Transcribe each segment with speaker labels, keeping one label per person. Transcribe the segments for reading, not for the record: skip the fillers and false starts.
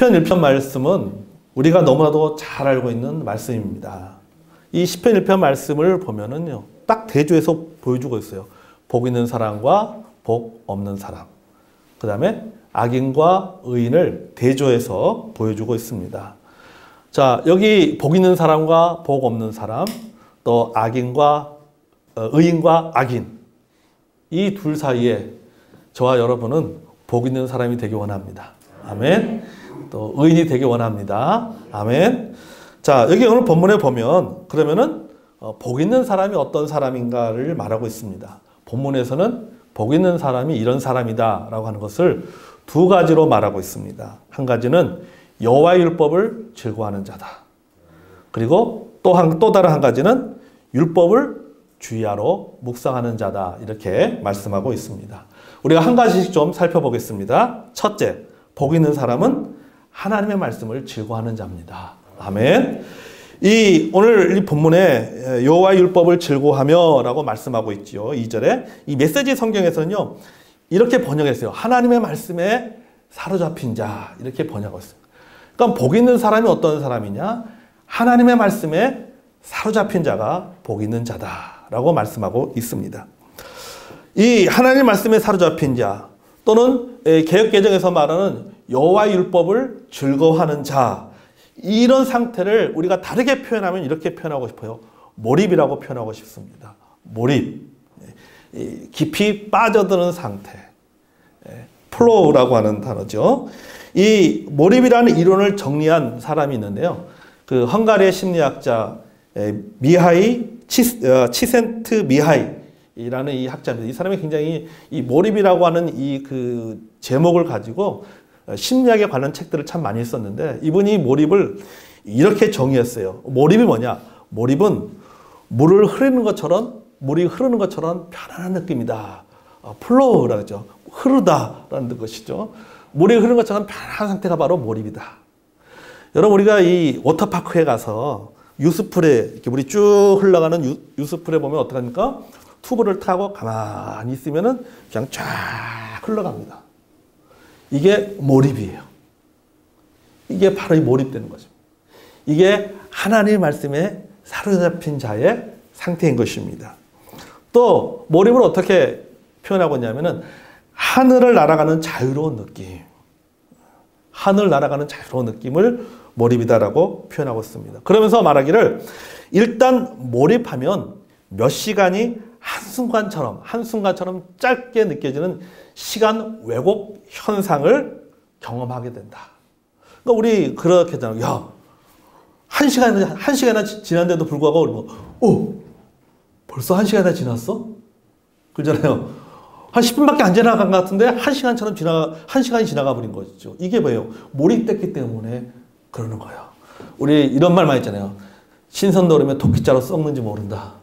Speaker 1: 시편 1편 말씀은 우리가 너무나도 잘 알고 있는 말씀입니다. 이 시편 1편 말씀을 보면은요, 딱 대조해서 보여주고 있어요. 복 있는 사람과 복 없는 사람. 그 다음에 악인과 의인을 대조해서 보여주고 있습니다. 자, 여기 복 있는 사람과 복 없는 사람, 또 악인과 의인과 악인, 이 둘 사이에 저와 여러분은 복 있는 사람이 되기 원합니다. 아멘. 또 의인이 되기 원합니다. 아멘. 자, 여기 오늘 본문에 보면 그러면은 복 있는 사람이 어떤 사람인가를 말하고 있습니다. 본문에서는 복 있는 사람이 이런 사람이다 라고 하는 것을 두 가지로 말하고 있습니다. 한 가지는 여호와의 율법을 즐거워하는 자다. 그리고 또 다른 한 가지는 율법을 주의하러 묵상하는 자다. 이렇게 말씀하고 있습니다. 우리가 한 가지씩 좀 살펴보겠습니다. 첫째, 복 있는 사람은 하나님의 말씀을 즐거워하는 자입니다. 아멘. 오늘 이 본문에 여호와의 율법을 즐거워하며 라고 말씀하고 있지요. 2절에. 이 메시지 성경에서는요, 이렇게 번역했어요. 하나님의 말씀에 사로잡힌 자. 이렇게 번역하고 있습니다. 그러니까 복 있는 사람이 어떤 사람이냐? 하나님의 말씀에 사로잡힌 자가 복 있는 자다라고 말씀하고 있습니다. 이 하나님 말씀에 사로잡힌 자 또는 개역개정에서 말하는 여호와의 율법을 즐거워하는 자, 이런 상태를 우리가 다르게 표현하면 이렇게 표현하고 싶어요. 몰입이라고 표현하고 싶습니다. 몰입, 깊이 빠져드는 상태, 플로우라고 하는 단어죠. 이 몰입이라는 이론을 정리한 사람이 있는데요. 그 헝가리의 심리학자 미하이 치센트 미하이라는 이 학자입니다. 이 사람이 굉장히 이 몰입이라고 하는 이 그 제목을 가지고 심리학에 관한 책들을 참 많이 썼는데, 이분이 몰입을 이렇게 정의했어요. 몰입이 뭐냐? 몰입은 물이 흐르는 것처럼 편안한 느낌이다. 플로우라고 하죠. 흐르다라는 것이죠. 물이 흐르는 것처럼 편안한 상태가 바로 몰입이다. 여러분, 우리가 이 워터파크에 가서 유스풀에 이렇게 물이 쭉 흘러가는 유스풀에 보면 어떡합니까? 튜브를 타고 가만히 있으면은 그냥 쫙 흘러갑니다. 이게 몰입이에요. 이게 바로 이 몰입되는 거죠. 이게 하나님의 말씀에 사로잡힌 자의 상태인 것입니다. 또 몰입을 어떻게 표현하고 있냐면은 하늘을 날아가는 자유로운 느낌. 하늘 날아가는 자유로운 느낌을 몰입이다라고 표현하고 있습니다. 그러면서 말하기를 일단 몰입하면 몇 시간이 한순간처럼 짧게 느껴지는 시간 왜곡 현상을 경험하게 된다. 그러니까 우리 그렇게 하잖아요. 야, 한 시간이나 지났는데도 불구하고 벌써 한 시간이나 지났어? 그러잖아요. 한 10분밖에 안 지나간 것 같은데 한 시간이 지나가 버린 거죠. 이게 뭐예요? 몰입됐기 때문에 그러는 거예요. 우리 이런 말 많이 있잖아요. 신선도 오르면 도끼자루 썩는지 모른다.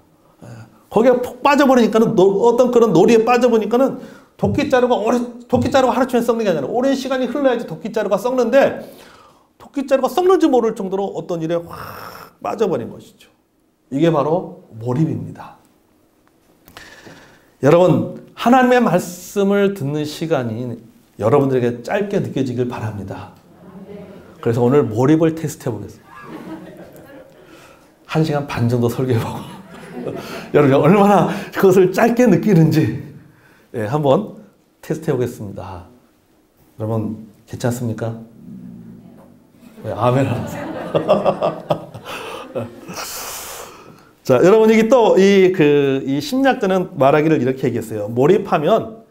Speaker 1: 거기에 푹 빠져버리니까는 어떤 그런 놀이에 빠져보니까는 도끼자루가 하루쯤에 썩는 게 아니라 오랜 시간이 흘러야지 도끼자루가 썩는데, 도끼자루가 썩는지 모를 정도로 어떤 일에 확 빠져버린 것이죠. 이게 바로 몰입입니다. 여러분, 하나님의 말씀을 듣는 시간이 여러분들에게 짧게 느껴지길 바랍니다. 그래서 오늘 몰입을 테스트해 보겠습니다. 1시간 반 정도 설교해보고 여러분 얼마나 그것을 짧게 느끼는지 한번 테스트해 보겠습니다. 여러분 괜찮습니까? 아멘 하세요. 자, 여러분, 여기 또 이 심리학자는 말하기를 이렇게 얘기했어요. 몰입하면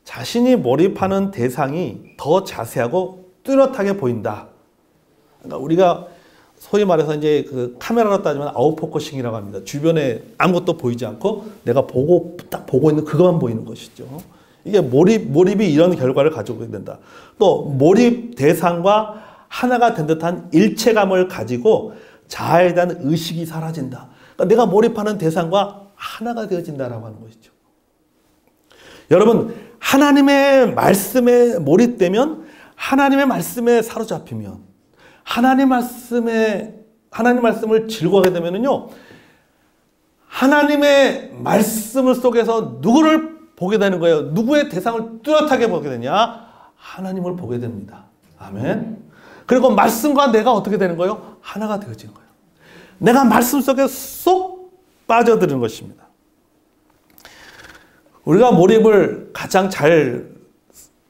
Speaker 1: 자신이 몰입하는 대상이 더 자세하고 뚜렷하게 보인다. 그러니까 우리가 소위 말해서 이제 그 카메라로 따지면 아웃포커싱이라고 합니다. 주변에 아무것도 보이지 않고 내가 딱 보고 있는 그것만 보이는 것이죠. 이게 몰입이 이런 결과를 가져오게 된다. 또 몰입 대상과 하나가 된 듯한 일체감을 가지고 자아에 대한 의식이 사라진다. 그러니까 내가 몰입하는 대상과 하나가 되어진다라고 하는 것이죠. 여러분, 하나님의 말씀에 몰입되면, 하나님의 말씀에 사로잡히면, 하나님 말씀을 즐거워하게 되면은요, 하나님의 말씀 속에서 누구를 보게 되는 거예요? 누구의 대상을 뚜렷하게 보게 되냐? 하나님을 보게 됩니다. 아멘. 그리고 말씀과 내가 어떻게 되는 거예요? 하나가 되어지는 거예요. 내가 말씀 속에 쏙 빠져드는 것입니다. 우리가 몰입을 가장 잘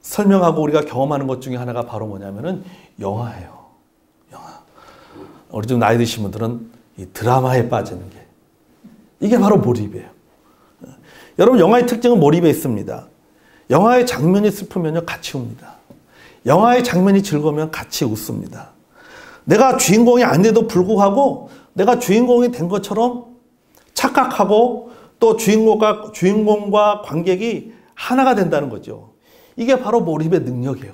Speaker 1: 설명하고 우리가 경험하는 것 중에 하나가 바로 뭐냐면은 영화예요. 영화. 우리 좀 나이 드신 분들은 이 드라마에 빠지는 게 이게 바로 몰입이에요. 여러분 영화의 특징은 몰입에 있습니다. 영화의 장면이 슬프면요 같이 웁니다. 영화의 장면이 즐거우면 같이 웃습니다. 내가 주인공이 아닌데도 불구하고 내가 주인공이 된 것처럼 착각하고 또 주인공과 관객이 하나가 된다는 거죠. 이게 바로 몰입의 능력이에요.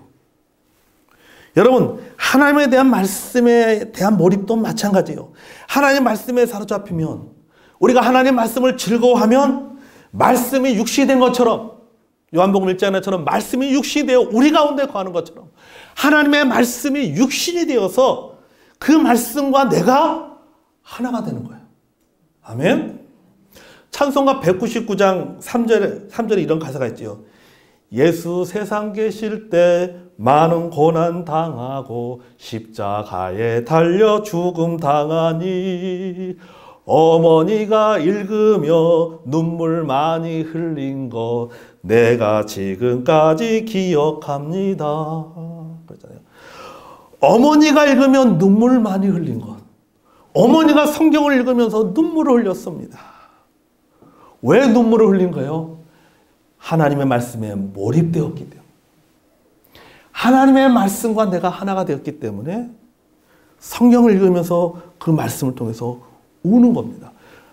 Speaker 1: 여러분 하나님에 대한 말씀에 대한 몰입도 마찬가지예요. 하나님 말씀에 사로잡히면 우리가 하나님 말씀을 즐거워하면 말씀이 육신이 된 것처럼 요한복음 1장에처럼 말씀이 육신이 되어 우리 가운데 거하는 것처럼 하나님의 말씀이 육신이 되어서 그 말씀과 내가 하나가 되는 거예요. 아멘. 찬송가 199장 3절에 이런 가사가 있지요. 예수 세상 계실 때 많은 고난 당하고 십자가에 달려 죽음 당하니 어머니가 읽으며 눈물 많이 흘린 것 내가 지금까지 기억합니다. 그렇잖아요. 어머니가 읽으면 눈물 많이 흘린 것. 어머니가 성경을 읽으면서 눈물을 흘렸습니다. 왜 눈물을 흘린 거예요? 하나님의 말씀에 몰입되었기 때문에. 하나님의 말씀과 내가 하나가 되었기 때문에 성경을 읽으면서 그 말씀을 통해서 우는 겁니다.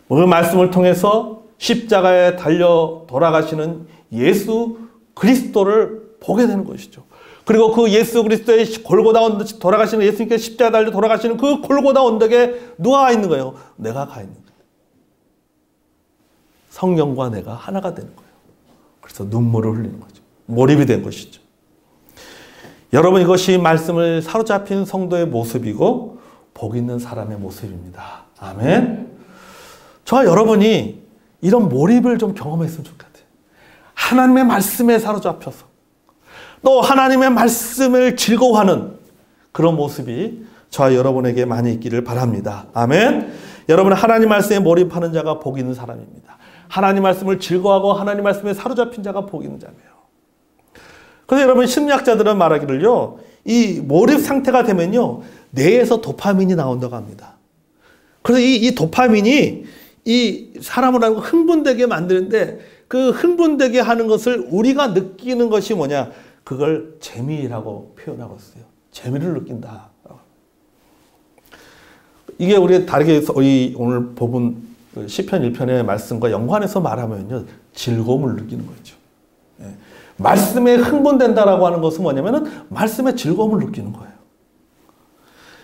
Speaker 1: 그 말씀을 통해서 십자가에 달려 돌아가시는 예수 그리스도를 보게 되는 것이죠. 그리고 그 예수 그리스도의 골고다 언덕 돌아가시는 예수님께서 십자가에 달려 돌아가시는 그 골고다 언덕에 누가 가 있는 거예요? 내가 가 있는 거예요. 성령과 내가 하나가 되는 거예요. 그래서 눈물을 흘리는 거죠. 몰입이 된 것이죠. 여러분 이것이 말씀을 사로잡힌 성도의 모습이고 복 있는 사람의 모습입니다. 아멘. 저와 여러분이 이런 몰입을 좀 경험했으면 좋겠어요. 하나님의 말씀에 사로잡혀서 또 하나님의 말씀을 즐거워하는 그런 모습이 저와 여러분에게 많이 있기를 바랍니다. 아멘. 여러분 하나님 말씀에 몰입하는 자가 복 있는 사람입니다. 하나님 말씀을 즐거워하고 하나님 말씀에 사로잡힌 자가 복 있는 자예요. 그래서 여러분 심리학자들은 말하기를요. 이 몰입 상태가 되면요. 뇌에서 도파민이 나온다고 합니다. 그래서 이 도파민이 이 사람을 하고 흥분되게 만드는데 그 흥분되게 하는 것을 우리가 느끼는 것이 뭐냐? 그걸 재미라고 표현하고 있어요. 재미를 느낀다. 이게 우리 다르게 오늘 본문 시편 1편의 말씀과 연관해서 말하면요. 즐거움을 느끼는 거죠. 예. 말씀에 흥분된다라고 하는 것은 뭐냐면은 말씀에 즐거움을 느끼는 거예요.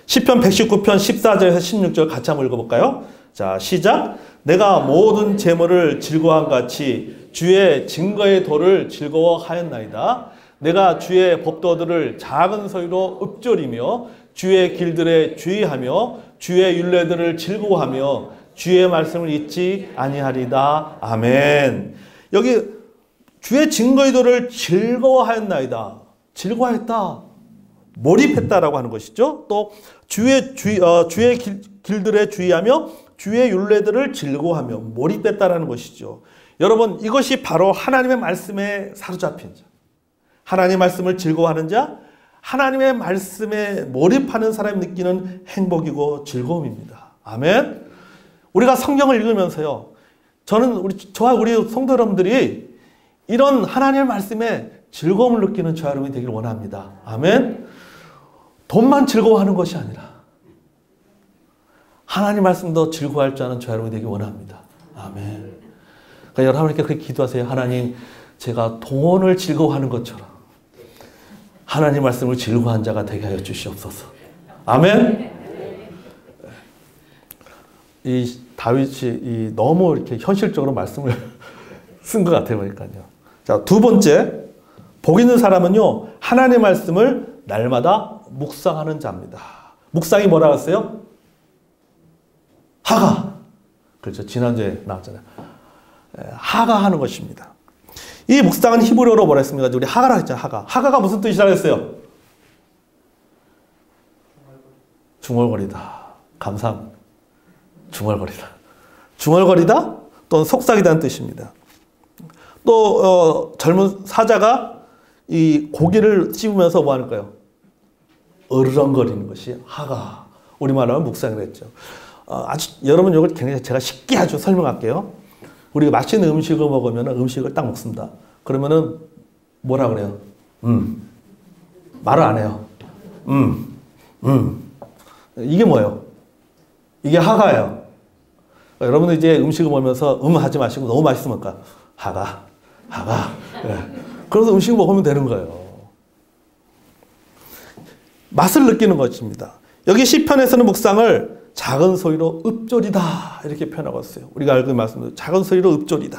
Speaker 1: 시편 119편 14절에서 16절 같이 한번 읽어볼까요? 자, 시작. 내가 모든 재물을 즐거워한 같이 주의 증거의 도를 즐거워하였나이다. 내가 주의 법도들을 작은 소리로 읊조리며 주의 길들에 주의하며 주의 율례들을 즐거워하며 주의 말씀을 잊지 아니하리다. 아멘. 여기 주의 증거의 도를 즐거워하였나이다. 즐거워했다. 몰입했다라고 하는 것이죠. 또 주의 길들에 주의하며 주의 율례들을 즐거워하며 몰입했다라는 것이죠. 여러분 이것이 바로 하나님의 말씀에 사로잡힌 자. 하나님의 말씀을 즐거워하는 자. 하나님의 말씀에 몰입하는 사람이 느끼는 행복이고 즐거움입니다. 아멘. 우리가 성경을 읽으면서요. 저와 우리 성도 여러분들이 이런 하나님의 말씀에 즐거움을 느끼는 저와 여러분이 되기를 원합니다. 아멘. 돈만 즐거워하는 것이 아니라 하나님 말씀도 즐거워할 줄 아는 저와 여러분이 되기를 원합니다. 아멘. 그러니까 여러분께 그렇게 기도하세요. 하나님, 제가 돈을 즐거워하는 것처럼 하나님 말씀을 즐거워한 자가 되게 하여 주시옵소서. 아멘. 이 다윗이 너무 이렇게 현실적으로 말씀을 쓴 것 같아요. 보니까요. 자, 두 번째, 복 있는 사람은요, 하나님의 말씀을 날마다 묵상하는 자입니다. 묵상이 뭐라고 했어요? 하가. 그렇죠. 지난주에 나왔잖아요. 하가 하는 것입니다. 이 묵상은 히브리어로 뭐라 했습니까? 우리 하가라 했잖아요. 하가. 하가가 무슨 뜻이라고 했어요? 중얼거리다. 감사합니다. 중얼거리다. 중얼거리다 또는 속삭이다는 뜻입니다. 또 젊은 사자가 이 고기를 씹으면서 뭐 할까요? 어르렁거리는 것이 하가. 우리말로 하면 묵상이랬죠. 아주 여러분 이걸 굉장히 제가 쉽게 아주 설명할게요. 우리가 맛있는 음식을 먹으면 음식을 딱 먹습니다. 그러면은 뭐라 그래요? 말을 안 해요. 이게 뭐예요? 이게 하가예요. 여러분들 이제 음식을 먹으면서 하지 마시고 너무 맛있으면 하가. 네. 그래서 음식을 먹으면 되는 거예요. 맛을 느끼는 것입니다. 여기 시편에서는 묵상을 작은 소리로 읊조리다 이렇게 표현하고 있어요. 우리가 알고 있는 말씀대로 작은 소리로 읊조리다.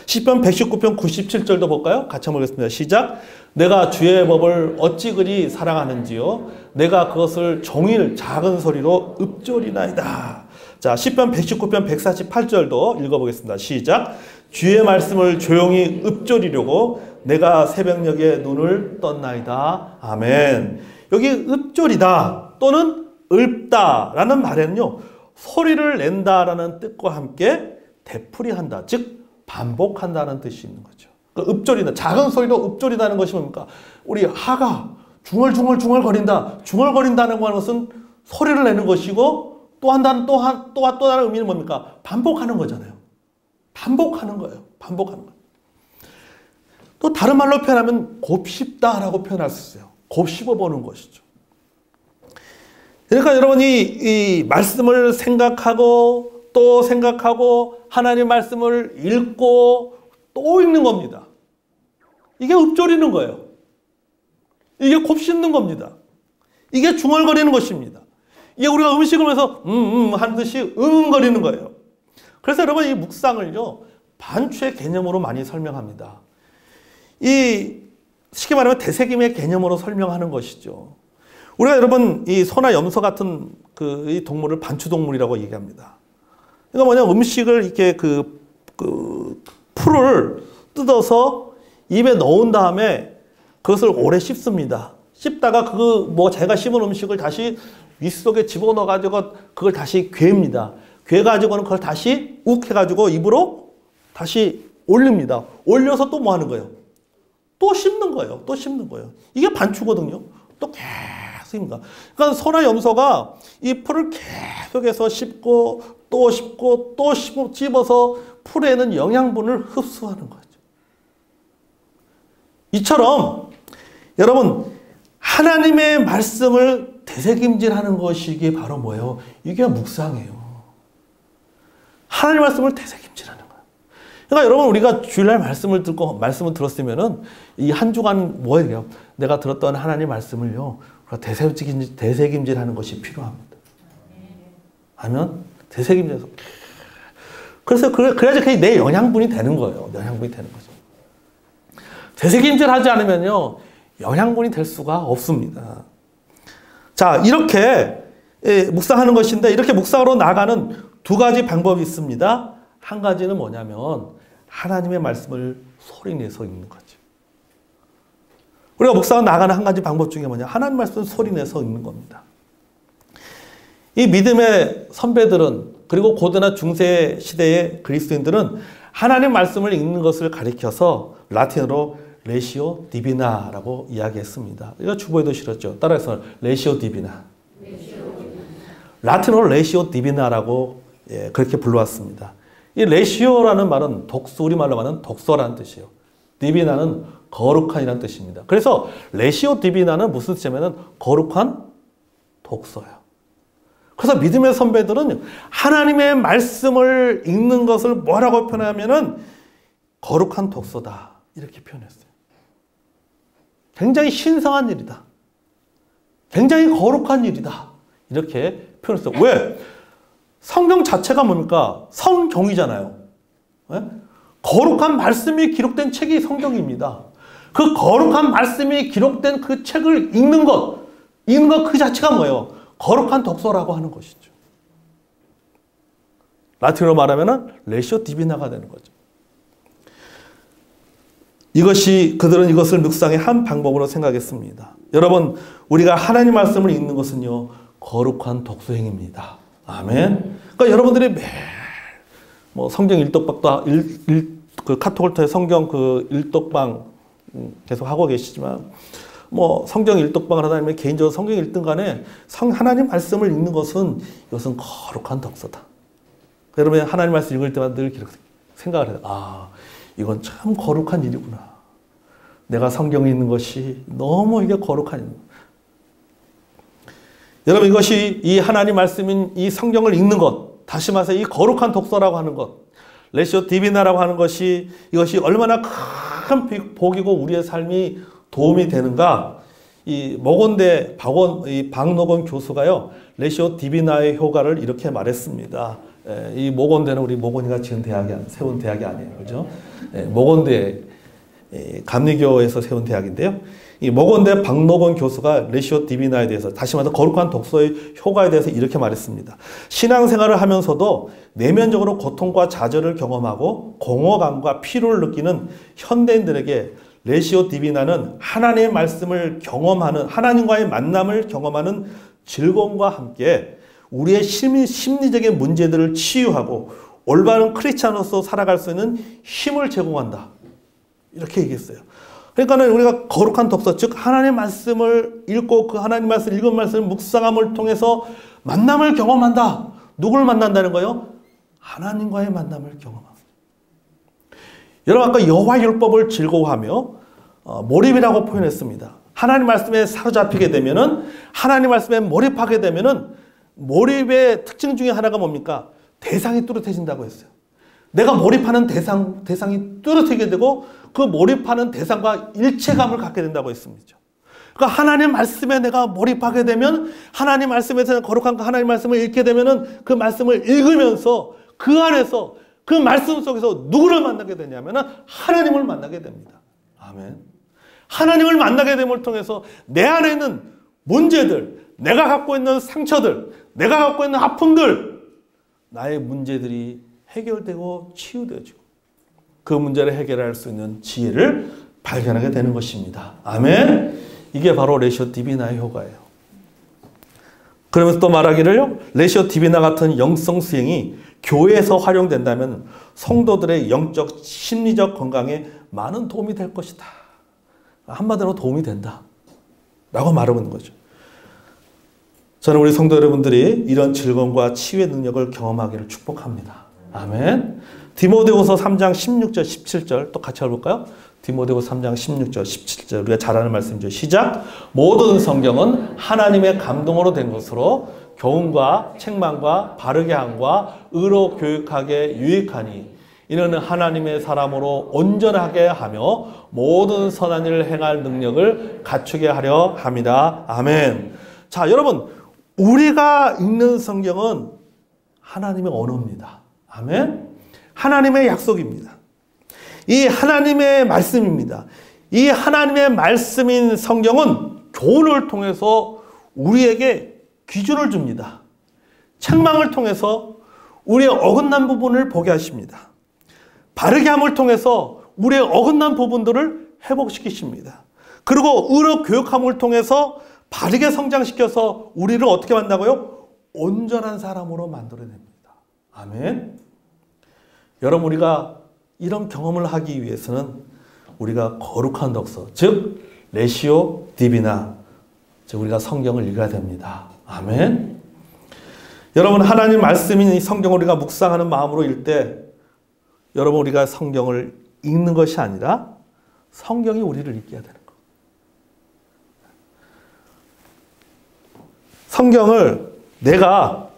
Speaker 1: 시편 119편 97절도 볼까요? 같이 한번 보겠습니다. 시작. 내가 주의 법을 어찌 그리 사랑하는지요. 내가 그것을 종일 작은 소리로 읊조리나이다. 자, 시편 119편 148절도 읽어보겠습니다. 시작. 주의 말씀을 조용히 읊조리려고 내가 새벽녘에 눈을 떴나이다. 아멘. 여기 읊조리다 또는 읊다라는 말에는요, 소리를 낸다라는 뜻과 함께 되풀이한다, 즉 반복한다는 뜻이 있는 거죠. 그러니까 읊조리다, 작은 소리로 읊조리다는 것이 뭡니까? 우리 하가 중얼중얼거린다. 중얼거린다는 것은 소리를 내는 것이고 또 다른 의미는 뭡니까? 반복하는 거잖아요. 반복하는 거예요. 반복하는 거예요. 또 다른 말로 표현하면 곱씹다라고 표현할 수 있어요. 곱씹어보는 것이죠. 그러니까 여러분이 이 말씀을 생각하고 또 생각하고 하나님 말씀을 읽고 또 읽는 겁니다. 이게 읊조리는 거예요. 이게 곱씹는 겁니다. 이게 중얼거리는 것입니다. 이게 우리가 음식을 하면서 하는 듯이 거리는 거예요. 그래서 여러분 이 묵상을요, 반추의 개념으로 많이 설명합니다. 쉽게 말하면 되새김의 개념으로 설명하는 것이죠. 우리가 여러분 이 소나 염소 같은 이 동물을 반추동물이라고 얘기합니다. 그러니까 뭐냐, 음식을 이렇게 풀을 뜯어서 입에 넣은 다음에 그것을 오래 씹습니다. 씹다가 제가 씹은 음식을 다시 윗속에 집어넣어가지고 그걸 다시 괴입니다. 괴가지고는 그걸 다시 욱 해가지고 입으로 다시 올립니다. 올려서 또 뭐 하는 거예요? 또 씹는 거예요. 또 씹는 거예요. 이게 반추거든요. 또 계속입니다. 그러니까 소나 염소가 이 풀을 계속해서 씹고 또 씹고 또 씹어서 풀에 있는 영양분을 흡수하는 거죠. 이처럼 여러분 하나님의 말씀을 되새김질하는 것이 이게 바로 뭐예요? 이게 묵상이에요. 하나님의 말씀을 되새김질하는 거예요. 그러니까 여러분 우리가 주일날 말씀을 들었으면은 이 한 주간 뭐예요? 내가 들었던 하나님의 말씀을요, 되새김질하는 것이 필요합니다. 아니면 되새김질해서 그래서 그래야지 내 영양분이 되는 거예요. 영양분이 되는 거죠. 되새김질하지 않으면요, 영양분이 될 수가 없습니다. 자, 이렇게 묵상하는 것인데, 이렇게 묵상으로 나가는 두 가지 방법이 있습니다. 한 가지는 뭐냐면 하나님의 말씀을 소리내서 읽는 거죠. 우리가 묵상으로 나가는 한 가지 방법 중에 뭐냐, 하나님 말씀을 소리내서 읽는 겁니다. 이 믿음의 선배들은, 그리고 고대나 중세 시대의 그리스도인들은 하나님 말씀을 읽는 것을 가리켜서 라틴어로 레시오 디비나라고 이야기했습니다. 이거 주보에도 실었죠. 따라해서 레시오 디비나. 라틴어로 레시오 디비나라고 그렇게 불러왔습니다. 이 레시오라는 말은 우리말로 말하는 독서라는 뜻이에요. 디비나는 거룩한이라는 뜻입니다. 그래서 레시오 디비나는 무슨 뜻이냐면 거룩한 독서예요. 그래서 믿음의 선배들은 하나님의 말씀을 읽는 것을 뭐라고 표현하면은 거룩한 독서다, 이렇게 표현했어요. 굉장히 신성한 일이다. 굉장히 거룩한 일이다. 이렇게 표현했어요. 왜? 성경 자체가 뭡니까? 성경이잖아요. 네? 거룩한 말씀이 기록된 책이 성경입니다. 그 거룩한 말씀이 기록된 그 책을 읽는 것 그 자체가 뭐예요? 거룩한 독서라고 하는 것이죠. 라틴어로 말하면 레시오 디비나가 되는 거죠. 그들은 이것을 묵상의 한 방법으로 생각했습니다. 여러분, 우리가 하나님 말씀을 읽는 것은요, 거룩한 독서 행위입니다. 아멘. 그러니까 여러분들이 매일 뭐 성경 일독방도 그 카톡을 통해 성경 그 일독방 계속 하고 계시지만 뭐 성경 일독방을 하다 보면 개인적으로 성경 읽든 간에 하나님 말씀을 읽는 것은 이것은 거룩한 독서다. 여러분 하나님 말씀 읽을 때마다 늘 이렇게 생각을 해요. 아, 이건 참 거룩한 일이구나. 내가 성경을 읽는 것이 너무 이게 거룩한 일. 여러분 이것이 이 하나님 말씀인 이 성경을 읽는 것, 다시 말해서 이 거룩한 독서라고 하는 것, 레시오 디비나라고 하는 것이 이것이 얼마나 큰 복이고 우리의 삶이 도움이 되는가. 이 모건대 박노건 교수가요 레시오 디비나의 효과를 이렇게 말했습니다. 이 모건대는 우리 모건이가 지은 세운 대학이 아니에요, 그죠? 모건대 감리교에서 세운 대학인데요. 이 모건대 박노건 교수가 레시오 디비나에 대해서 다시 말해서 거룩한 독서의 효과에 대해서 이렇게 말했습니다. 신앙생활을 하면서도 내면적으로 고통과 좌절을 경험하고 공허감과 피로를 느끼는 현대인들에게 레시오 디비나는 하나님의 말씀을 경험하는 하나님과의 만남을 경험하는 즐거움과 함께 우리의 심리적인 문제들을 치유하고 올바른 크리스찬으로서 살아갈 수 있는 힘을 제공한다. 이렇게 얘기했어요. 그러니까는 우리가 거룩한 독서, 즉 하나님의 말씀을 읽고 그 하나님 말씀 읽은 말씀을 묵상함을 통해서 만남을 경험한다. 누구를 만난다는 거예요? 하나님과의 만남을 경험합니다. 여러분 아까 여호와 율법을 즐거워하며 몰입이라고 표현했습니다. 하나님 말씀에 사로잡히게 되면은 하나님 말씀에 몰입하게 되면은 몰입의 특징 중에 하나가 뭡니까? 대상이 뚜렷해진다고 했어요. 내가 몰입하는 대상이 뚜렷하게 되고 그 몰입하는 대상과 일체감을 갖게 된다고 했습니다. 그러니까 하나님 말씀에 내가 몰입하게 되면 하나님 말씀에서 거룩한 하나님 말씀을 읽게 되면은 그 말씀을 읽으면서 그 안에서 그 말씀 속에서 누구를 만나게 되냐면은 하나님을 만나게 됩니다. 아멘. 하나님을 만나게 됨을 통해서 내 안에 있는 문제들, 내가 갖고 있는 상처들, 내가 갖고 있는 아픔들, 나의 문제들이 해결되고 치유되어지고 그 문제를 해결할 수 있는 지혜를 발견하게 되는 것입니다. 아멘. 이게 바로 레시오 디비나의 효과예요. 그러면서 또 말하기를요, 레시오 디비나 같은 영성 수행이 교회에서 활용된다면 성도들의 영적, 심리적 건강에 많은 도움이 될 것이다. 한마디로 도움이 된다. 라고 말하고 있는 거죠. 저는 우리 성도 여러분들이 이런 즐거움과 치유의 능력을 경험하기를 축복합니다. 아멘. 디모데후서 3장 16절 17절 또 같이 읽어볼까요? 디모데후서 3장 16절 17절 우리가 잘 아는 말씀이죠. 시작. 모든 성경은 하나님의 감동으로 된 것으로 교훈과 책망과 바르게 함과 의로 교육하게 유익하니 이는 하나님의 사람으로 온전하게 하며 모든 선한 일을 행할 능력을 갖추게 하려 함이다. 아멘. 자, 여러분 우리가 읽는 성경은 하나님의 언어입니다. 아멘. 하나님의 약속입니다. 이 하나님의 말씀입니다. 이 하나님의 말씀인 성경은 교훈을 통해서 우리에게 기준을 줍니다. 책망을 통해서 우리의 어긋난 부분을 보게 하십니다. 바르게 함을 통해서 우리의 어긋난 부분들을 회복시키십니다. 그리고 의로 교육함을 통해서 바르게 성장시켜서 우리를 어떻게 만든다고요? 온전한 사람으로 만들어냅니다. 아멘. 여러분 우리가 이런 경험을 하기 위해서는 우리가 거룩한 독서, 즉 레시오 디비나, 즉 우리가 성경을 읽어야 됩니다. 아멘. 여러분 하나님 말씀인 이 성경을 우리가 묵상하는 마음으로 읽을 때 여러분 우리가 성경을 읽는 것이 아니라 성경이 우리를 읽게 해야 되는 거. 성경을 내가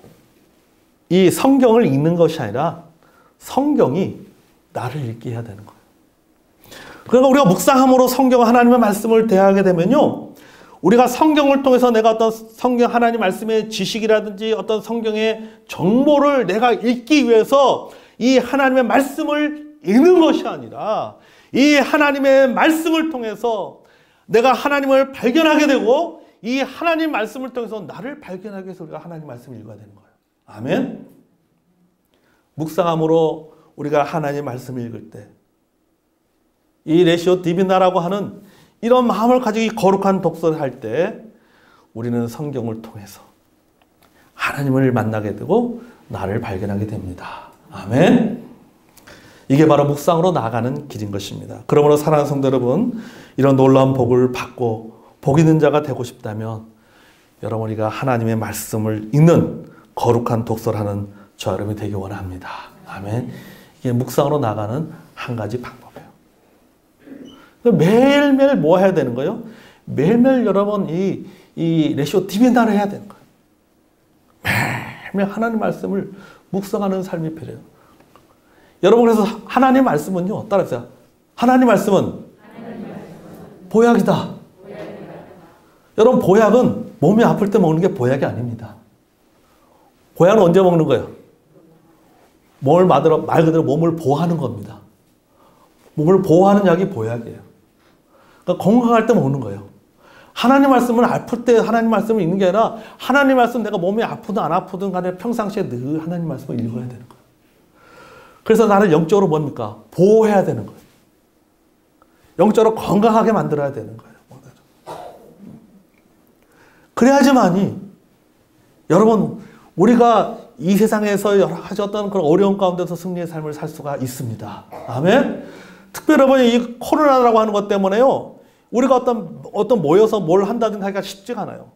Speaker 1: 이 성경을 읽는 것이 아니라 성경이 나를 읽게 해야 되는 거예요. 그러니까 우리가 묵상함으로 성경 하나님의 말씀을 대하게 되면요, 우리가 성경을 통해서 내가 어떤 성경 하나님 말씀의 지식이라든지 어떤 성경의 정보를 내가 읽기 위해서 이 하나님의 말씀을 읽는 것이 아니라 이 하나님의 말씀을 통해서 내가 하나님을 발견하게 되고 이 하나님 말씀을 통해서 나를 발견하기 위해서 우리가 하나님 말씀을 읽어야 되는 거예요. 아멘. 묵상함으로 우리가 하나님 말씀을 읽을 때 이 레시오 디비나라고 하는 이런 마음을 가지고 이 거룩한 독서를 할 때 우리는 성경을 통해서 하나님을 만나게 되고 나를 발견하게 됩니다. 아멘. 이게 바로 묵상으로 나아가는 길인 것입니다. 그러므로 사랑하는 성도 여러분, 이런 놀라운 복을 받고 복 있는 자가 되고 싶다면 여러분 우리가 하나님의 말씀을 읽는 거룩한 독서를 하는 저 여러분이 되기 원합니다. 아멘. 이게 묵상으로 나가는 한 가지 방법이에요. 매일매일 뭐 해야 되는 거예요? 매일매일 여러분 이 레시오 디비나를 해야 되는 거예요. 매일매일 하나님 말씀을 묵상하는 삶이 필요해요. 여러분 그래서 하나님 말씀은요. 따라하세요. 하나님 말씀은 보약이다. 여러분 보약은 몸이 아플 때 먹는 게 보약이 아닙니다. 보약은 언제 먹는 거예요? 말 그대로 몸을 보호하는 겁니다. 몸을 보호하는 약이 보약이에요. 그러니까 건강할 때 먹는 거예요. 하나님 말씀은 아플 때 하나님 말씀을 읽는 게 아니라 하나님 말씀 내가 몸이 아프든 안 아프든 간에 평상시에 늘 하나님 말씀을 읽어야 되는 거예요. 그래서 나를 영적으로 뭡니까? 보호해야 되는 거예요. 영적으로 건강하게 만들어야 되는 거예요. 그래야지만이 여러분 우리가 이 세상에서 여러 가지 어떤 그런 어려운 가운데서 승리의 삶을 살 수가 있습니다. 아멘. 특별히 여러분 이 코로나라고 하는 것 때문에요. 우리가 어떤 모여서 뭘 한다든지 하기가 쉽지가 않아요.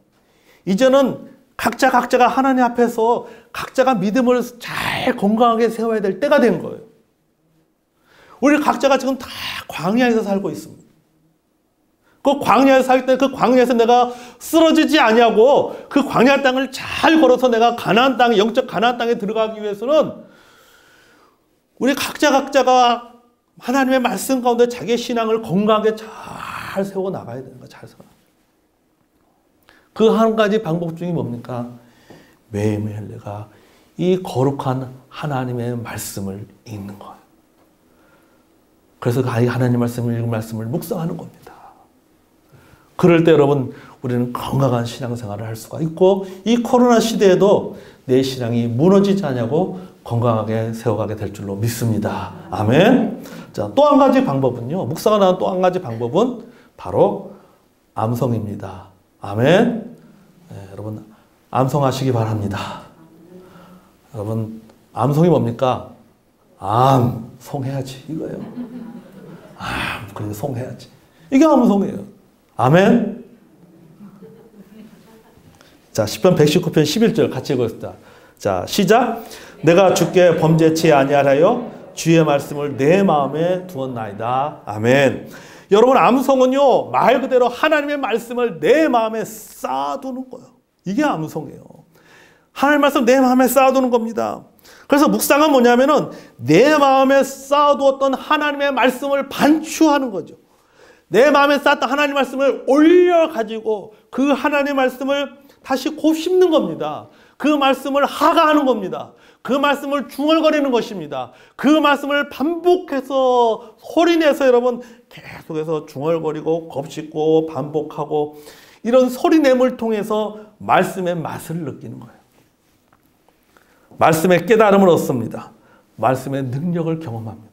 Speaker 1: 이제는 각자가 하나님 앞에서 각자가 믿음을 잘 건강하게 세워야 될 때가 된 거예요. 우리 각자가 지금 다 광야에서 살고 있습니다. 그 광야에서 살 때 그 광야에서 내가 쓰러지지 아니하고 그 광야 땅을 잘 걸어서 내가 가나안 땅, 영적 가나안 땅에 들어가기 위해서는 우리 각자가 하나님의 말씀 가운데 자기의 신앙을 건강하게 잘 세워 나가야 되는 거예요. 잘 세워. 그 한 가지 방법 중에 뭡니까? 매일매일 내가 이 거룩한 하나님의 말씀을 읽는 거예요. 그래서 그 하나님 말씀을 읽은 말씀을 묵상하는 겁니다. 그럴 때 여러분 우리는 건강한 신앙생활을 할 수가 있고 이 코로나 시대에도 내 신앙이 무너지지 않냐고 건강하게 세워가게 될 줄로 믿습니다. 아멘. 자, 또 한 가지 방법은요. 묵상을 하는 또 한 가지 방법은 바로 암송입니다. 아멘. 네, 여러분 암송하시기 바랍니다. 여러분 암송이 뭡니까? 암송해야지 이거예요. 그래서 송해야지. 이게 암송이에요. 아멘. 자, 시편 119편 11절 같이 읽었습니다. 자, 시작. 내가 주께 범죄치 아니하여 주의 말씀을 내 마음에 두었나이다. 아멘. 여러분 암송은요 말 그대로 하나님의 말씀을 내 마음에 쌓아두는 거예요. 이게 암송이에요. 하나님의 말씀 내 마음에 쌓아두는 겁니다. 그래서 묵상은 뭐냐면은 내 마음에 쌓아두었던 하나님의 말씀을 반추하는 거죠. 내 마음에 쌓았던 하나님 말씀을 올려가지고 그 하나님 말씀을 다시 곱씹는 겁니다. 그 말씀을 하가하는 겁니다. 그 말씀을 중얼거리는 것입니다. 그 말씀을 반복해서 소리내서 여러분 계속해서 중얼거리고 곱씹고 반복하고 이런 소리냄을 통해서 말씀의 맛을 느끼는 거예요. 말씀의 깨달음을 얻습니다. 말씀의 능력을 경험합니다.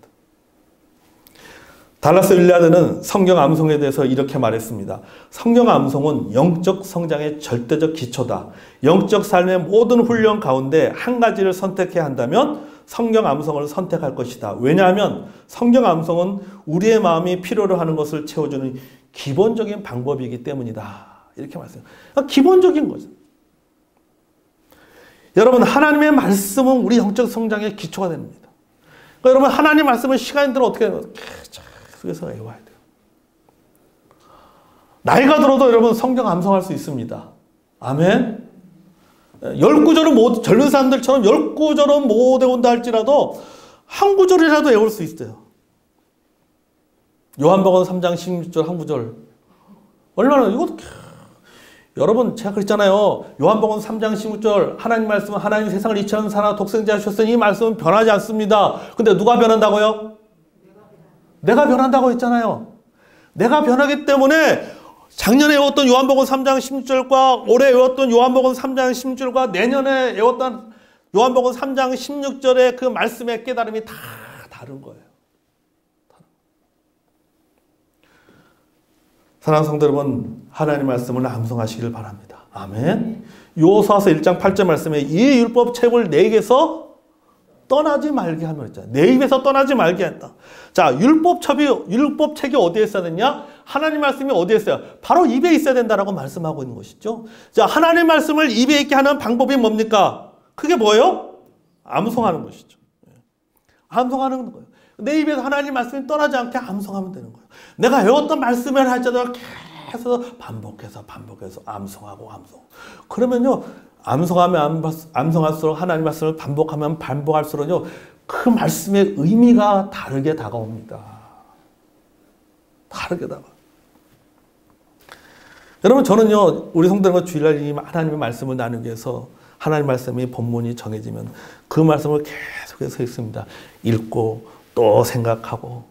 Speaker 1: 달라스 윌리아드는 성경 암송에 대해서 이렇게 말했습니다. 성경 암송은 영적 성장의 절대적 기초다. 영적 삶의 모든 훈련 가운데 한 가지를 선택해야 한다면 성경 암송을 선택할 것이다. 왜냐하면 성경 암송은 우리의 마음이 필요로 하는 것을 채워주는 기본적인 방법이기 때문이다. 이렇게 말씀해요. 기본적인 거죠. 여러분 하나님의 말씀은 우리 영적 성장의 기초가 됩니다. 그러니까 여러분 하나님 말씀은 시간이 들어 어떻게 해요? 계속해서 외워야 돼요. 나이가 들어도 여러분 성경 암송할 수 있습니다. 아멘. 10구절은 젊은 사람들처럼 10구절은 못 외운다 할지라도 한 구절이라도 외울 수 있어요. 요한복음 3장 16절 한 구절. 얼마나 이것도 여러분 제가 그랬잖아요. 요한복음 3장 16절 하나님 말씀은 하나님 세상을 이처럼 사랑 독생자 하셨으니 이 말씀은 변하지 않습니다. 근데 누가 변한다고요? 내가 변한다고 했잖아요. 내가 변하기 때문에 작년에 외웠던 요한복음 3장 16절과 올해 외웠던 요한복음 3장 16절과 내년에 외웠던 요한복음 3장 16절의 그 말씀의 깨달음이 다 다른 거예요. 사랑하는 성도 여러분, 하나님 말씀을 암송하시길 바랍니다. 아멘. 요호수아서 1장 8절 말씀에 이 율법책을 내 입에서 떠나지 말게 하며 있잖아요. 내 입에서 떠나지 말게 했다. 자, 율법책이 어디에 있어야 되냐? 하나님 말씀이 어디에 있어요? 바로 입에 있어야 된다라고 말씀하고 있는 것이죠. 자, 하나님 말씀을 입에 있게 하는 방법이 뭡니까? 그게 뭐예요? 암송하는 것이죠. 암송하는 거예요. 내 입에서 하나님 말씀이 떠나지 않게 암송하면 되는 거예요. 내가 어떤 말씀을 할지라도 계속 반복해서 암송하고. 그러면요, 암송할수록 하나님 말씀을 반복하면 반복할수록요, 그 말씀의 의미가 다르게 다가옵니다. 다르게 다가. 여러분, 저는요, 우리 성도들과 주일날 하나님의 말씀을 나누기 위해서 하나님 말씀이 본문이 정해지면 그 말씀을 계속해서 읽습니다. 읽고 또 생각하고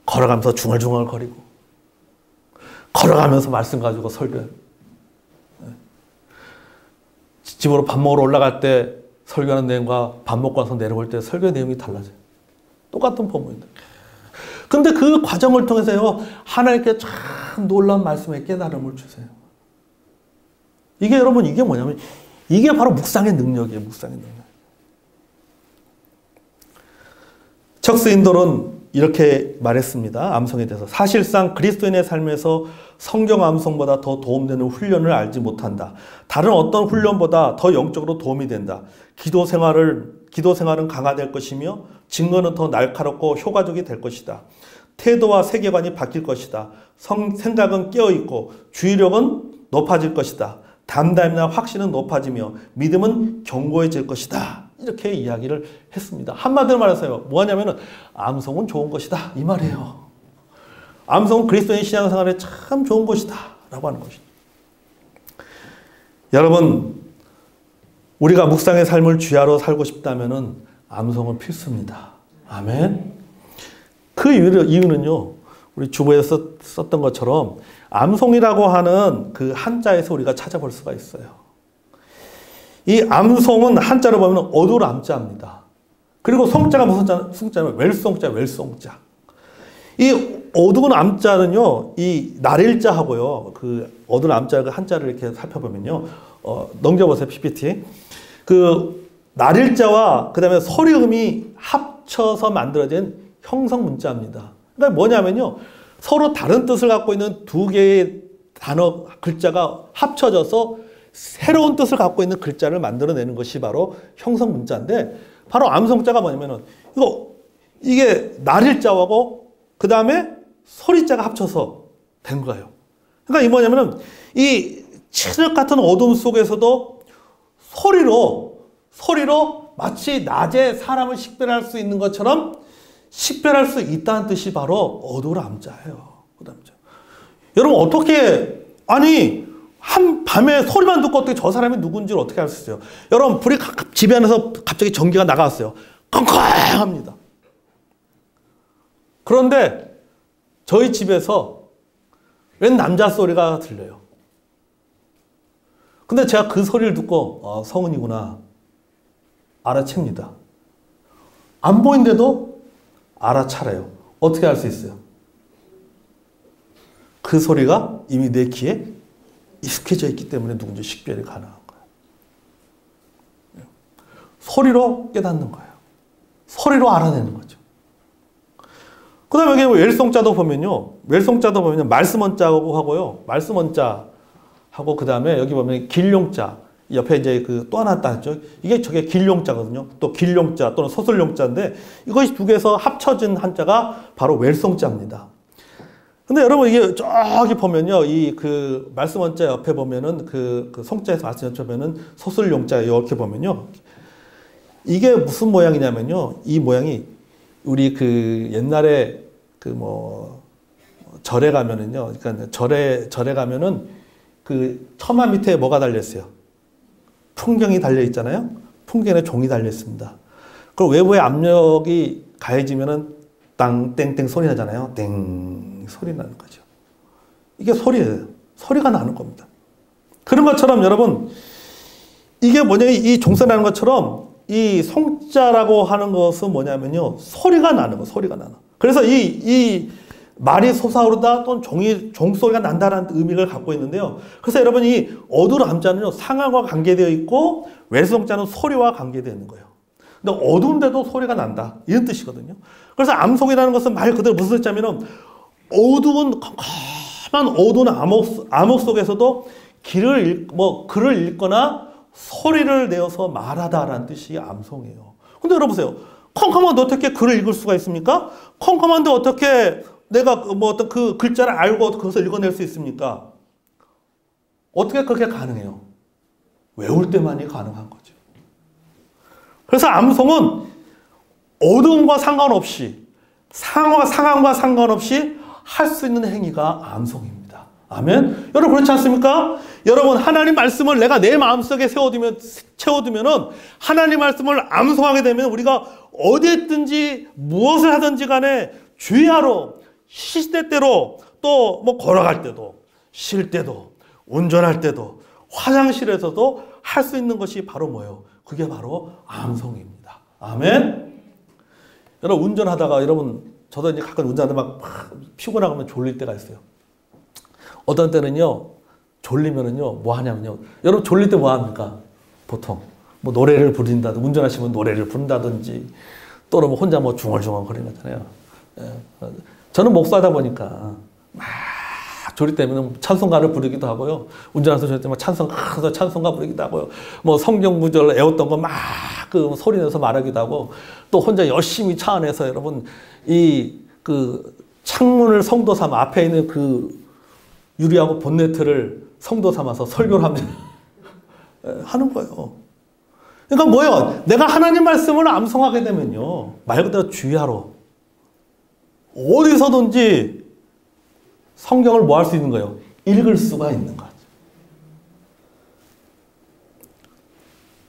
Speaker 1: 걸어가면서 중얼중얼거리고 걸어가면서 말씀 가지고 설교해요. 집으로 밥 먹으러 올라갈 때 설교하는 내용과 밥 먹고 와서 내려올 때 설교 내용이 달라져요. 똑같은 본문인데. 근데 그 과정을 통해서요, 하나님께 참 놀라운 말씀에 깨달음을 주세요. 이게 여러분, 이게 뭐냐면, 이게 바로 묵상의 능력이에요, 묵상의 능력. 척스 인돌은 이렇게 말했습니다. 암송에 대해서. 사실상 그리스도인의 삶에서 성경 암송보다 더 도움되는 훈련을 알지 못한다. 다른 어떤 훈련보다 더 영적으로 도움이 된다. 기도 생활은 강화될 것이며 증거는 더 날카롭고 효과적이 될 것이다. 태도와 세계관이 바뀔 것이다. 생각은 깨어있고 주의력은 높아질 것이다. 담담이나 확신은 높아지며 믿음은 견고해질 것이다. 이렇게 이야기를 했습니다. 한마디로 말해서요, 뭐냐면은 암송은 좋은 것이다 이 말이에요. 암송은 그리스도인 신앙생활에 참 좋은 것이다 라고 하는 것이죠. 여러분, 우리가 묵상의 삶을 주야로 살고 싶다면은 암송은 필수입니다. 아멘. 그 이유는요, 우리 주보에서 썼던 것처럼 암송이라고 하는 그 한자에서 우리가 찾아볼 수가 있어요. 이 암송은 한자로 보면 어두울 암자입니다. 그리고 송자가 무슨 송자냐면 웰송자. 이 어두운 암자는요, 이 날일자하고요, 그 어두운 암자 그 한자를 이렇게 살펴보면요, 넘겨보세요, PPT. 그 날일자와 그 다음에 소리음이 합쳐서 만들어진 형성 문자입니다. 그러니까 뭐냐면요, 서로 다른 뜻을 갖고 있는 두 개의 단어, 글자가 합쳐져서 새로운 뜻을 갖고 있는 글자를 만들어내는 것이 바로 형성 문자인데, 바로 암송자가 뭐냐면은, 이게 날일자하고 그 다음에 소리자가 합쳐서 된 거예요. 그러니까 이 뭐냐면은, 이 칠흑 같은 어둠 속에서도 소리로 마치 낮에 사람을 식별할 수 있는 것처럼 식별할 수 있다는 뜻이 바로 어두울 암자예요. 여러분, 어떻게, 한 밤에 소리만 듣고 어떻게 저 사람이 누군지를 어떻게 알 수 있어요? 여러분, 불이 집 안에서 갑자기 전기가 나갔어요. 컹컹합니다. 그런데 저희 집에서 웬 남자 소리가 들려요. 근데 제가 그 소리를 듣고 성은이구나 알아챕니다. 안 보이는데도 알아차려요. 어떻게 알 수 있어요? 그 소리가 이미 내 귀에 익숙해져 있기 때문에 누군지 식별이 가능한 거예요. 소리로 깨닫는 거예요. 소리로 알아내는 거죠. 그 다음에 여기 웰송자도 보면요, 말씀원자하고 하고요, 말씀원자하고 그 다음에 여기 보면 길용자, 옆에 이제 그 또 하나 따죠. 이게 저게 길용자거든요. 또 길용자 또는 소설용자인데 이것이 두 개에서 합쳐진 한자가 바로 웰송자입니다. 근데 여러분, 이게 저기 보면요, 이 그 말씀원자 옆에 보면은 그 송자에서 말씀원자 보면은 소술용자 이렇게 보면요, 이게 무슨 모양이냐면요, 이 모양이 우리 그 옛날에 그 뭐 절에 가면은요, 그러니까 절에 가면은 그 처마 밑에 뭐가 달려 있어요? 풍경이 달려 있잖아요. 풍경에 종이 달려 있습니다. 그리고 외부의 압력이 가해지면은 땅 땡땡 소리 나잖아요. 땡 소리 나는 거죠. 이게 소리예요. 소리가 나는 겁니다. 그런 것처럼 여러분, 이게 뭐냐면 이 종소리나는 것처럼 이 송자라고 하는 것은 뭐냐면요, 소리가 나는 거, 소리가 나는. 그래서 이 말이 솟아오르다 또는 종소리가 난다라는 의미를 갖고 있는데요. 그래서 여러분 이 어두운 암자는요, 상황과 관계되어 있고 외성자는 소리와 관계되어 있는 거예요. 근데 어두운데도 소리가 난다, 이런 뜻이거든요. 그래서 암송이라는 것은 말 그대로 무슨 뜻이냐면은 어두운 컴컴한 어두운 암흑 속에서도 글을 읽거나 소리를 내어서 말하다라는 뜻이 암송이에요. 근데 여러분 보세요. 컴컴한데 어떻게 글을 읽을 수가 있습니까? 컴컴한데 어떻게 내가 어떤 그 글자를 알고 그것을 읽어낼 수 있습니까? 어떻게 그렇게 가능해요? 외울 때만이 가능한 거죠. 그래서 암송은 어두움과 상관없이, 상황과 상관없이 할 수 있는 행위가 암송입니다. 아멘? 여러분 그렇지 않습니까? 여러분 하나님 말씀을 내가 내 마음속에 채워두면은 하나님 말씀을 암송하게 되면 우리가 어디에 있든지 무엇을 하든지 간에 주의하러 시시때때로 또 뭐 걸어갈 때도 쉴 때도 운전할 때도 화장실에서도 할 수 있는 것이 바로 뭐예요? 그게 바로 암송입니다. 아멘? 여러분 운전하다가 저도 이제 가끔 운전하다 막 피곤하고 하면 졸릴 때가 있어요. 어떤 때는요, 졸리면은요, 뭐 하냐면요. 여러분 졸릴 때 뭐 합니까? 보통. 뭐 노래를 부른다든지, 운전하시면 노래를 부른다든지, 또는 뭐 혼자 뭐 중얼중얼 거리는 거잖아요. 예. 저는 목사하다 보니까 막 졸릴 때면 찬송가를 부르기도 하고요. 운전하면서 졸릴 때 막 찬송가 부르기도 하고요. 뭐 성경 구절 외웠던 거 막 그 소리 내서 말하기도 하고, 또 혼자 열심히 차 안에서 여러분 그 창문을 성도 삼아 앞에 있는 그 유리하고 본네트를 성도 삼아서 설교를 하는 거예요. 그러니까 뭐예요? 내가 하나님 말씀을 암송하게 되면요, 말 그대로 주의하러 어디서든지 성경을 뭐 할 수 있는 거예요? 읽을 수가 있는 거죠.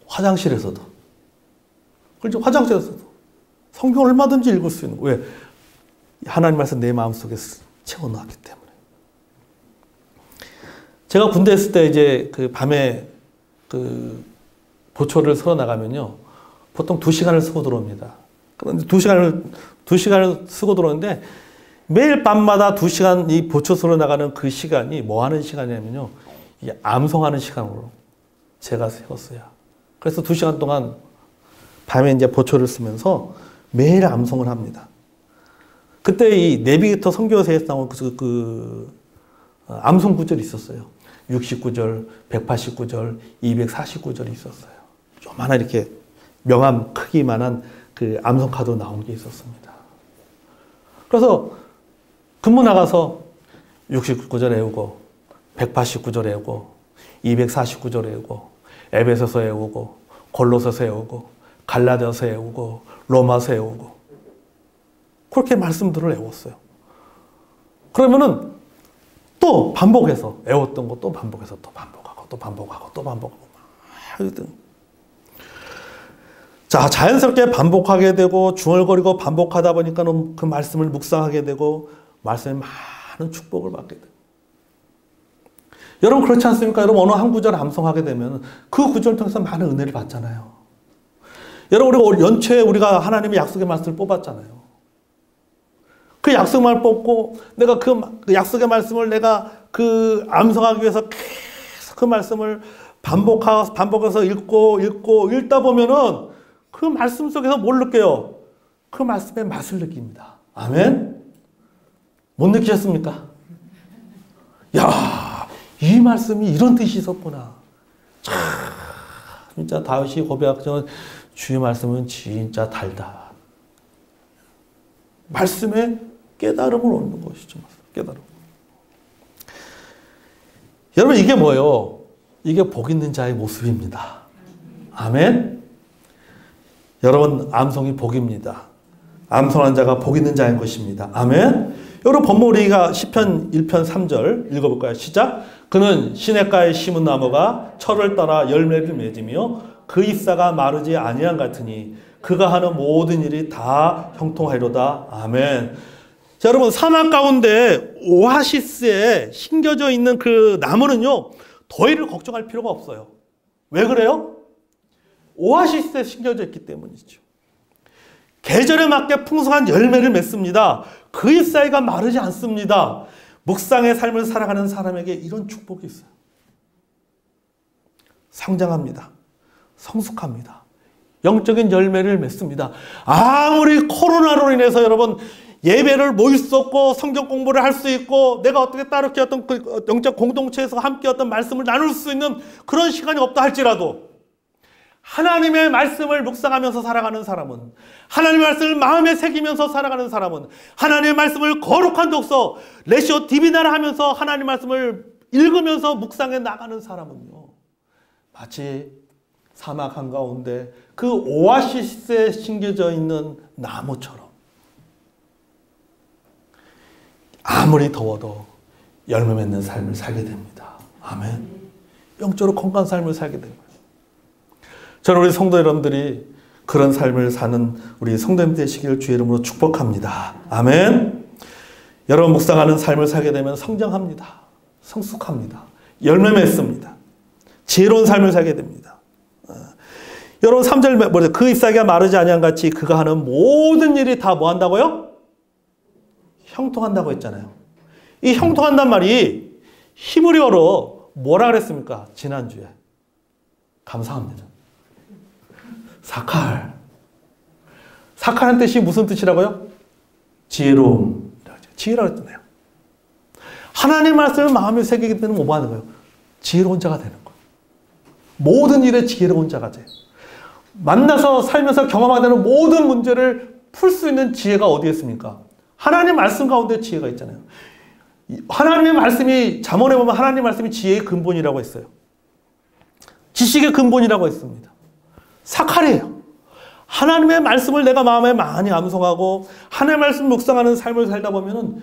Speaker 1: 화장실에서도. 그렇죠? 화장실에서도. 성경을 얼마든지 읽을 수 있는 거예요. 왜? 하나님 말씀 내 마음속에 채워놨기 때문에. 제가 군대 있을 때 이제 그 밤에 그 보초를 서러 나가면요, 보통 2시간을 쓰고 들어옵니다. 그런데 2시간을 쓰고 들어오는데 매일 밤마다 2시간 이 보초 서러 나가는 그 시간이 뭐 하는 시간이냐면요, 이 암송하는 시간으로 제가 세웠어요. 그래서 2시간 동안 밤에 이제 보초를 쓰면서 매일 암송을 합니다. 그때 이 내비게이터 선교서에서 나온 암송 구절이 있었어요. 69절, 189절, 249절이 있었어요. 요만한 이렇게 명암 크기만한 그 암송 카드 나온 게 있었습니다. 그래서 근무 나가서 69절 외우고, 189절 외우고, 249절 외우고, 에베소서 외우고, 골로새서 외우고, 갈라디아서 외우고, 로마서 외우고, 그렇게 말씀들을 외웠어요. 그러면은 또 반복해서 외웠던 거 또 반복해서 또 반복하고 또 반복하고 또 반복하고 막. 자, 자연스럽게 반복하게 되고 중얼거리고 반복하다 보니까는 그 말씀을 묵상하게 되고 말씀에 많은 축복을 받게 돼요. 여러분 그렇지 않습니까? 여러분 어느 한 구절을 암송하게 되면 그 구절을 통해서 많은 은혜를 받잖아요. 여러분 우리가 연초에 우리가 하나님의 약속의 말씀을 뽑았잖아요. 그 약속을 뽑고 내가 그 약속의 말씀을 내가 그 암송하기 위해서 계속 그 말씀을 반복해서 읽다 보면은 그 말씀 속에서 뭘 느껴요? 그 말씀의 맛을 느낍니다. 아멘? 못 느끼셨습니까? 야, 이 말씀이 이런 뜻이 있었구나. 참, 진짜 다윗이 고백하는 주의 말씀은 진짜 달다. 말씀에 깨달음을 얻는 것이죠. 깨달음. 여러분 이게 뭐예요? 이게 복 있는 자의 모습입니다. 아멘? 여러분 암송이 복입니다. 암송한 자가 복 있는 자인 것입니다. 아멘? 여러분 본문 우리가 시편 1편 3절 읽어볼까요? 시작! 그는 시냇가에 심은 나무가 철을 따라 열매를 맺으며 그 잎사가 마르지 아니한 같으니 그가 하는 모든 일이 다 형통하리로다. 아멘. 자, 여러분 사막 가운데 오아시스에 심겨져 있는 그 나무는요, 더위를 걱정할 필요가 없어요. 왜 그래요? 오아시스에 심겨져 있기 때문이죠. 계절에 맞게 풍성한 열매를 맺습니다. 그 잎사귀가 마르지 않습니다. 묵상의 삶을 살아가는 사람에게 이런 축복이 있어요. 성장합니다. 성숙합니다. 영적인 열매를 맺습니다. 아무리 코로나로 인해서 여러분 예배를 모일 수 없고 성경 공부를 할 수 있고 내가 어떻게 따르게 어떤 그 영적 공동체에서 함께 어떤 말씀을 나눌 수 있는 그런 시간이 없다 할지라도 하나님의 말씀을 묵상하면서 살아가는 사람은, 하나님의 말씀을 마음에 새기면서 살아가는 사람은, 하나님의 말씀을 거룩한 독서 레시오 디비나를 하면서 하나님의 말씀을 읽으면서 묵상해 나가는 사람은요, 마치 사막 한가운데 그 오아시스에 심겨져 있는 나무처럼 아무리 더워도 열매 맺는 삶을 살게 됩니다. 아멘. 영적으로 건강한 삶을 살게 됩니다. 저는 우리 성도 여러분들이 그런 삶을 사는 우리 성도님 되시기를 주의 이름으로 축복합니다. 아멘. 여러분 묵상하는 삶을 살게 되면 성장합니다. 성숙합니다. 열매 맺습니다. 지혜로운 삶을 살게 됩니다. 여러분 3절 뭐죠? 그 잎사귀가 마르지 아니한 같이 그가 하는 모든 일이 다 뭐 한다고요? 형통한다고 했잖아요. 이 형통한단 말이 히브리어로 뭐라 그랬습니까? 지난주에. 감사합니다. 사칼. 사칼한 뜻이 무슨 뜻이라고요? 지혜로움. 지혜라고 했잖아요. 하나님 말씀을 마음에 새기게 되면 뭐 하는 거예요? 지혜로운 자가 되는 거예요. 모든 일에 지혜로운 자가 돼요. 만나서 살면서 경험하게 되는 모든 문제를 풀 수 있는 지혜가 어디에 있습니까? 하나님 말씀 가운데 지혜가 있잖아요. 하나님의 말씀이 잠언에 보면 하나님의 말씀이 지혜의 근본이라고 했어요. 지식의 근본이라고 했습니다. 사칼이에요. 하나님의 말씀을 내가 마음에 많이 암송하고 하나님의 말씀 묵상하는 삶을 살다 보면은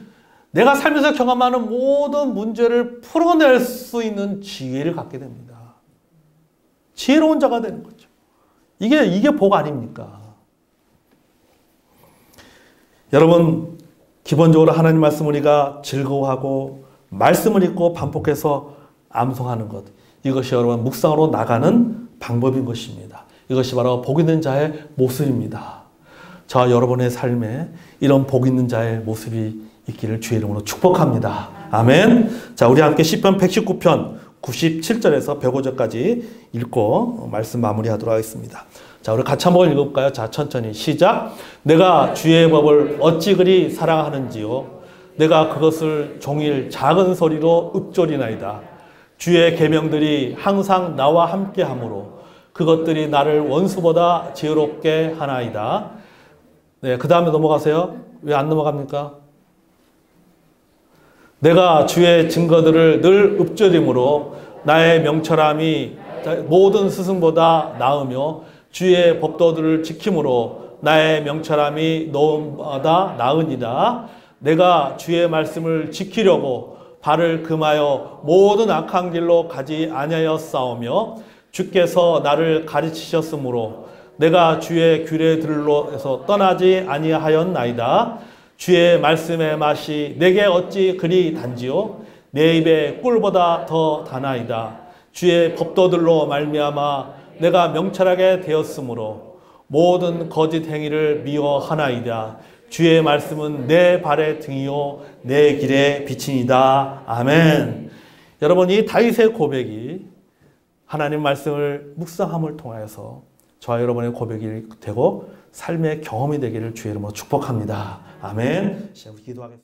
Speaker 1: 내가 살면서 경험하는 모든 문제를 풀어낼 수 있는 지혜를 갖게 됩니다. 지혜로운 자가 되는 거죠. 이게 복 아닙니까? 여러분 기본적으로 하나님 말씀 우리가 즐거워하고 말씀을 읽고 반복해서 암송하는 것, 이것이 여러분 묵상으로 나가는 방법인 것입니다. 이것이 바로 복 있는 자의 모습입니다. 저와 여러분의 삶에 이런 복 있는 자의 모습이 있기를 주의 이름으로 축복합니다. 아멘. 자, 우리 함께 시편 119편 97절에서 105절까지 읽고 말씀 마무리하도록 하겠습니다. 자, 우리 같이 한번 읽어볼까요? 자, 천천히 시작. 내가 주의 법을 어찌 그리 사랑하는지요. 내가 그것을 종일 작은 소리로 읊조리나이다. 주의 계명들이 항상 나와 함께 하므로 그것들이 나를 원수보다 지혜롭게 하나이다. 네, 그 다음에 넘어가세요. 왜 안 넘어갑니까? 내가 주의 증거들을 늘 읊조림으로 나의 명철함이 모든 스승보다 나으며 주의 법도들을 지킴으로 나의 명철함이 너보다 나으니라. 내가 주의 말씀을 지키려고 발을 금하여 모든 악한 길로 가지 아니하였사오며 주께서 나를 가르치셨으므로 내가 주의 규례들로에서 떠나지 아니하였나이다. 주의 말씀의 맛이 내게 어찌 그리 단지요? 내 입에 꿀보다 더 다나이다. 주의 법도들로 말미암아 내가 명철하게 되었으므로 모든 거짓 행위를 미워하나이다. 주의 말씀은 내 발의 등이요 내 길의 빛이니이다. 아멘. 여러분 이 다윗의 고백이 하나님 말씀을 묵상함을 통하여서 저와 여러분의 고백이 되고 삶의 경험이 되기를 주의 이름으로 축복합니다. 아멘. 기도하겠습니다.